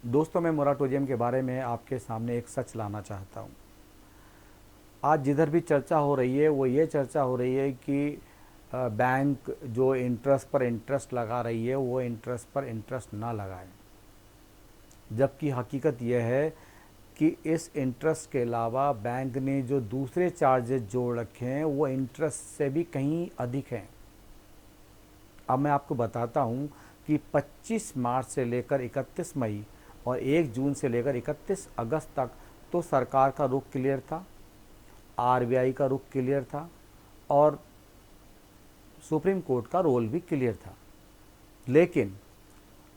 दोस्तों, मैं मोराटोरियम के बारे में आपके सामने एक सच लाना चाहता हूँ। आज जिधर भी चर्चा हो रही है वो ये चर्चा हो रही है कि बैंक जो इंटरेस्ट पर इंटरेस्ट लगा रही है वो इंटरेस्ट पर इंटरेस्ट ना लगाए, जबकि हकीकत यह है कि इस इंटरेस्ट के अलावा बैंक ने जो दूसरे चार्जेस जोड़ रखे हैं वो इंटरेस्ट से भी कहीं अधिक हैं। अब मैं आपको बताता हूँ कि 25 मार्च से लेकर 31 मई और 1 जून से लेकर 31 अगस्त तक तो सरकार का रुख क्लियर था, आरबीआई का रुख क्लियर था और सुप्रीम कोर्ट का रोल भी क्लियर था। लेकिन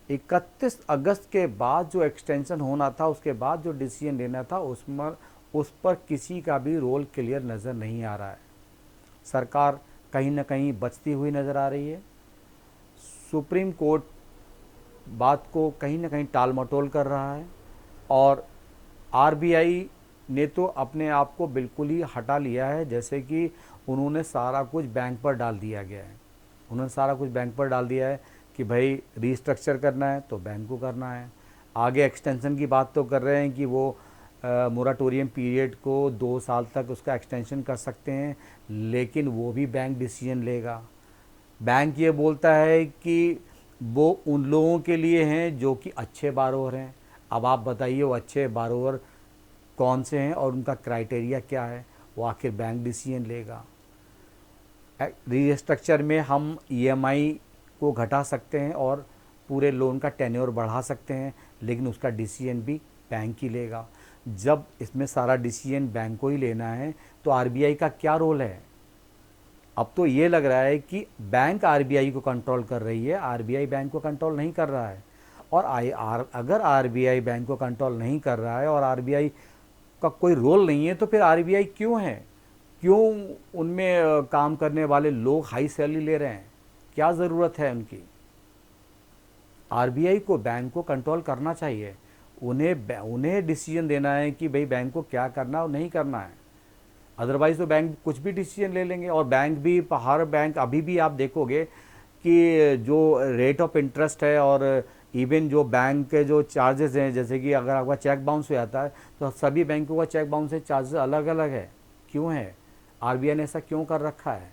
31 अगस्त के बाद जो एक्सटेंशन होना था, उसके बाद जो डिसीजन लेना था, उस पर किसी का भी रोल क्लियर नज़र नहीं आ रहा है। सरकार कहीं ना कहीं बचती हुई नज़र आ रही है। सुप्रीम कोर्ट बात को कहीं ना कहीं टाल मटोल कर रहा है और आरबीआई ने तो अपने आप को बिल्कुल ही हटा लिया है, जैसे कि उन्होंने सारा कुछ बैंक पर डाल दिया गया है। उन्होंने सारा कुछ बैंक पर डाल दिया है कि भाई रीस्ट्रक्चर करना है तो बैंक को करना है। आगे एक्सटेंशन की बात तो कर रहे हैं कि वो मोराटोरियम पीरियड को 2 साल तक उसका एक्सटेंशन कर सकते हैं, लेकिन वो भी बैंक डिसीजन लेगा। बैंक ये बोलता है कि वो उन लोगों के लिए हैं जो कि अच्छे बारोवर हैं। अब आप बताइए वो अच्छे बारोवर कौन से हैं और उनका क्राइटेरिया क्या है, वो आखिर बैंक डिसीजन लेगा। रीस्ट्रक्चर में हम ईएमआई को घटा सकते हैं और पूरे लोन का टेन्योर बढ़ा सकते हैं, लेकिन उसका डिसीजन भी बैंक ही लेगा। जब इसमें सारा डिसीजन बैंक को ही लेना है तो आरबीआई का क्या रोल है? अब तो ये लग रहा है कि बैंक आरबीआई को कंट्रोल कर रही है, आरबीआई बैंक को कंट्रोल नहीं कर रहा है। और अगर आरबीआई बैंक को कंट्रोल नहीं कर रहा है और आरबीआई का कोई रोल नहीं है तो फिर आरबीआई क्यों है? क्यों उनमें काम करने वाले लोग हाई सैलरी ले रहे हैं? क्या ज़रूरत है उनकी? आरबीआई को बैंक को कंट्रोल करना चाहिए। उन्हें डिसीजन देना है कि भाई बैंक को क्या करना और नहीं करना है। अदरवाइज़ तो बैंक कुछ भी डिसीजन ले लेंगे। और बैंक भी, हर बैंक अभी भी आप देखोगे कि जो रेट ऑफ इंटरेस्ट है और इवन जो बैंक के जो चार्जेस हैं, जैसे कि अगर आपका चेक बाउंस हो जाता है तो सभी बैंकों का चेक बाउंस से चार्जेस अलग अलग है। क्यों है? आरबीआई ने ऐसा क्यों कर रखा है?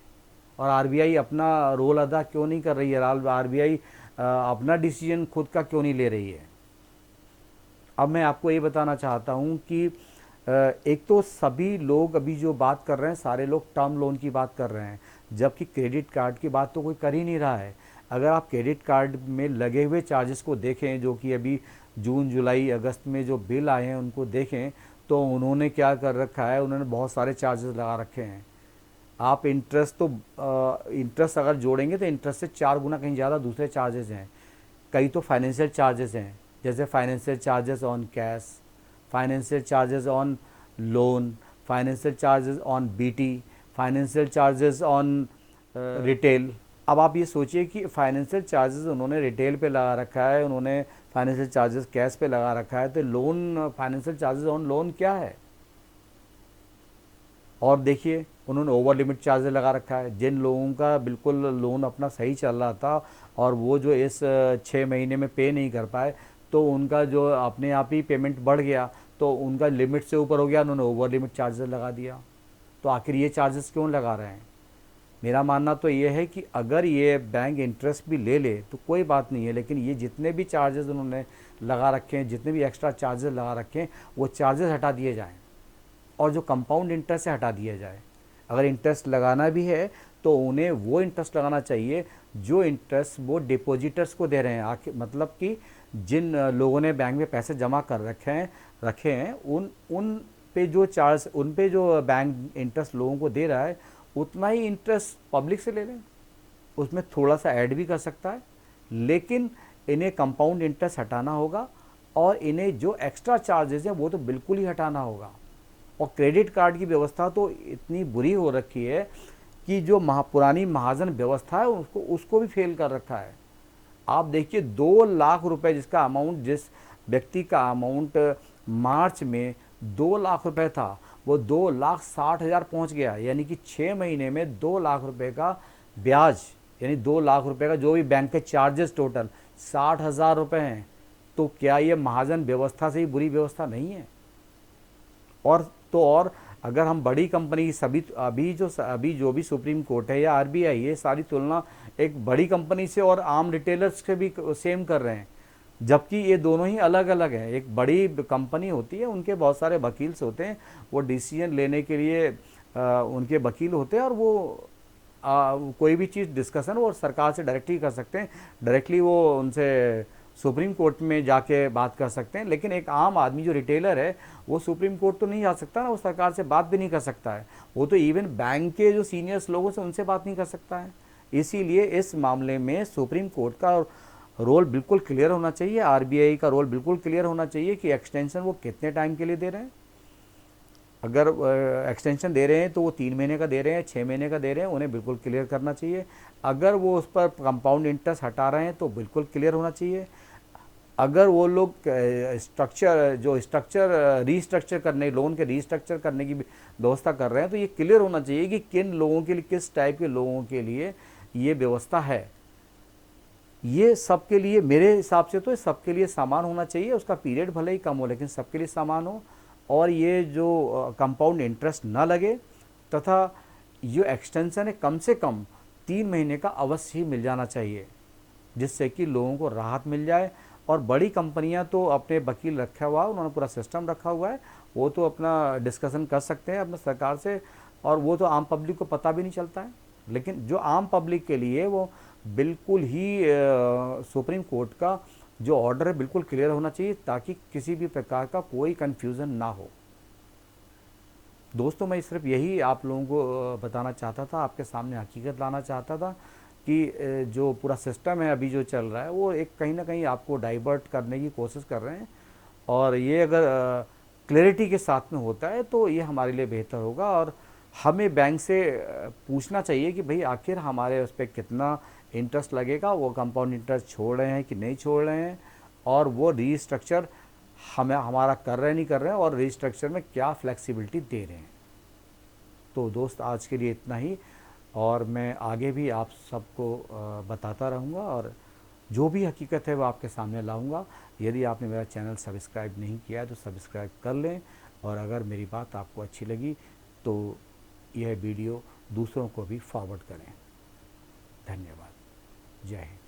और आरबीआई अपना रोल अदा क्यों नहीं कर रही है? आरबीआई अपना डिसीजन खुद का क्यों नहीं ले रही है? अब मैं आपको ये बताना चाहता हूँ कि एक तो सभी लोग अभी जो बात कर रहे हैं, सारे लोग टर्म लोन की बात कर रहे हैं, जबकि क्रेडिट कार्ड की बात तो कोई कर ही नहीं रहा है। अगर आप क्रेडिट कार्ड में लगे हुए चार्जेस को देखें, जो कि अभी जून जुलाई अगस्त में जो बिल आए हैं उनको देखें, तो उन्होंने क्या कर रखा है, उन्होंने बहुत सारे चार्जेस लगा रखे हैं। आप इंटरेस्ट अगर जोड़ेंगे तो इंटरेस्ट से 4 गुना कहीं ज़्यादा दूसरे चार्जेस हैं। कई तो फाइनेंशियल चार्जेस हैं, जैसे financial charges on cash, financial charges on loan, financial charges on BT, financial charges on retail. अब आप ये सोचिए कि फाइनेंशियल चार्जेस उन्होंने रिटेल पे लगा रखा है, उन्होंने फाइनेंशियल चार्जेस कैश पे लगा रखा है, तो loan, financial charges on loan क्या है? और देखिए उन्होंने ओवर लिमिट चार्जेस लगा रखा है। जिन लोगों का बिल्कुल लोन अपना सही चल रहा था और वो जो इस 6 महीने में पे नहीं कर पाए, तो उनका जो अपने आप ही पेमेंट बढ़ गया, तो उनका लिमिट से ऊपर हो गया, उन्होंने ओवर लिमिट चार्जेस लगा दिया। तो आखिर ये चार्जेस क्यों लगा रहे हैं? मेरा मानना तो ये है कि अगर ये बैंक इंटरेस्ट भी ले ले तो कोई बात नहीं है, लेकिन ये जितने भी चार्जेस उन्होंने लगा रखे हैं, जितने भी एक्स्ट्रा चार्जेस लगा रखे हैं, वो चार्जेस हटा दिए जाएँ और जो कंपाउंड इंटरेस्ट से हटा दिया जाए। अगर इंटरेस्ट लगाना भी है तो उन्हें वो इंटरेस्ट लगाना चाहिए जो इंटरेस्ट वो डिपॉजिटर्स को दे रहे हैं। आखिर मतलब कि जिन लोगों ने बैंक में पैसे जमा कर रखे हैं उन पे जो चार्ज, उन पे जो बैंक इंटरेस्ट लोगों को दे रहा है, उतना ही इंटरेस्ट पब्लिक से ले लें। उसमें थोड़ा सा ऐड भी कर सकता है, लेकिन इन्हें कंपाउंड इंटरेस्ट हटाना होगा और इन्हें जो एक्स्ट्रा चार्जेस हैं वो तो बिल्कुल ही हटाना होगा। और क्रेडिट कार्ड की व्यवस्था तो इतनी बुरी हो रखी है कि जो पुरानी महाजन व्यवस्था है उसको भी फेल कर रखा है। आप देखिए 2 लाख रुपए जिसका अमाउंट, जिस व्यक्ति का अमाउंट मार्च में 2 लाख रुपए था, वो 2,60,000 पहुंच गया। यानी कि 6 महीने में 2 लाख रुपए का ब्याज, यानी 2 लाख रुपए का जो भी बैंक के चार्जेस टोटल 60,000 रुपये हैं। तो क्या ये महाजन व्यवस्था से ही बुरी व्यवस्था नहीं है? और अगर हम बड़ी कंपनी सभी अभी जो भी सुप्रीम कोर्ट है या आरबीआई, ये सारी तुलना एक बड़ी कंपनी से और आम रिटेलर्स से भी सेम कर रहे हैं, जबकि ये दोनों ही अलग अलग हैं। एक बड़ी कंपनी होती है, उनके बहुत सारे वकील्स होते हैं, वो डिसीजन लेने के लिए उनके वकील होते हैं, और वो कोई भी चीज़ डिस्कशन वो सरकार से डायरेक्टली कर सकते हैं, डायरेक्टली वो उनसे सुप्रीम कोर्ट में जाके बात कर सकते हैं। लेकिन एक आम आदमी जो रिटेलर है, वो सुप्रीम कोर्ट तो नहीं जा सकता ना, वो सरकार से बात भी नहीं कर सकता है, वो तो इवन बैंक के जो सीनियर्स लोगों से उनसे बात नहीं कर सकता है। इसीलिए इस मामले में सुप्रीम कोर्ट का रोल बिल्कुल क्लियर होना चाहिए, आरबीआई का रोल बिल्कुल क्लियर होना चाहिए कि एक्सटेंशन वो कितने टाइम के लिए दे रहे हैं। अगर एक्सटेंशन दे रहे हैं तो वो 3 महीने का दे रहे हैं, 6 महीने का दे रहे हैं, उन्हें बिल्कुल क्लियर करना चाहिए। अगर वो उस पर कंपाउंड इंटरेस्ट हटा रहे हैं तो बिल्कुल क्लियर होना चाहिए। अगर वो लोग स्ट्रक्चर रीस्ट्रक्चर करने, लोन के रीस्ट्रक्चर करने की व्यवस्था कर रहे हैं, तो ये क्लियर होना चाहिए कि किन लोगों के लिए, किस टाइप के लोगों के लिए ये व्यवस्था है। ये सबके लिए, मेरे हिसाब से तो सबके लिए समान होना चाहिए। उसका पीरियड भले ही कम हो, लेकिन सबके लिए समान हो, और ये जो कंपाउंड इंटरेस्ट ना लगे, तथा ये एक्सटेंशन है कम से कम 3 महीने का अवश्य ही मिल जाना चाहिए, जिससे कि लोगों को राहत मिल जाए। और बड़ी कंपनियां तो अपने वकील रखा हुआ है, उन्होंने पूरा सिस्टम रखा हुआ है, वो तो अपना डिस्कशन कर सकते हैं अपने सरकार से, और वो तो आम पब्लिक को पता भी नहीं चलता है। लेकिन जो आम पब्लिक के लिए, वो बिल्कुल ही सुप्रीम कोर्ट का जो ऑर्डर है बिल्कुल क्लियर होना चाहिए, ताकि किसी भी प्रकार का कोई कन्फ्यूज़न ना हो। दोस्तों, मैं सिर्फ यही आप लोगों को बताना चाहता था, आपके सामने हकीकत लाना चाहता था कि जो पूरा सिस्टम है अभी जो चल रहा है, वो एक कहीं ना कहीं आपको डाइवर्ट करने की कोशिश कर रहे हैं। और ये अगर क्लैरिटी के साथ में होता है तो ये हमारे लिए बेहतर होगा। और हमें बैंक से पूछना चाहिए कि भाई आखिर हमारे उस पर कितना इंटरेस्ट लगेगा, वो कंपाउंड इंटरेस्ट छोड़ रहे हैं कि नहीं छोड़ रहे हैं, और वो रीस्ट्रक्चर हमारा कर रहे हैं नहीं कर रहे हैं, और रीस्ट्रक्चर में क्या फ्लेक्सिबिलिटी दे रहे हैं। तो दोस्त, आज के लिए इतना ही, और मैं आगे भी आप सबको बताता रहूँगा, और जो भी हकीकत है वो आपके सामने लाऊंगा। यदि आपने मेरा चैनल सब्सक्राइब नहीं किया है तो सब्सक्राइब कर लें, और अगर मेरी बात आपको अच्छी लगी तो यह वीडियो दूसरों को भी फॉरवर्ड करें। धन्यवाद। जय हिंद।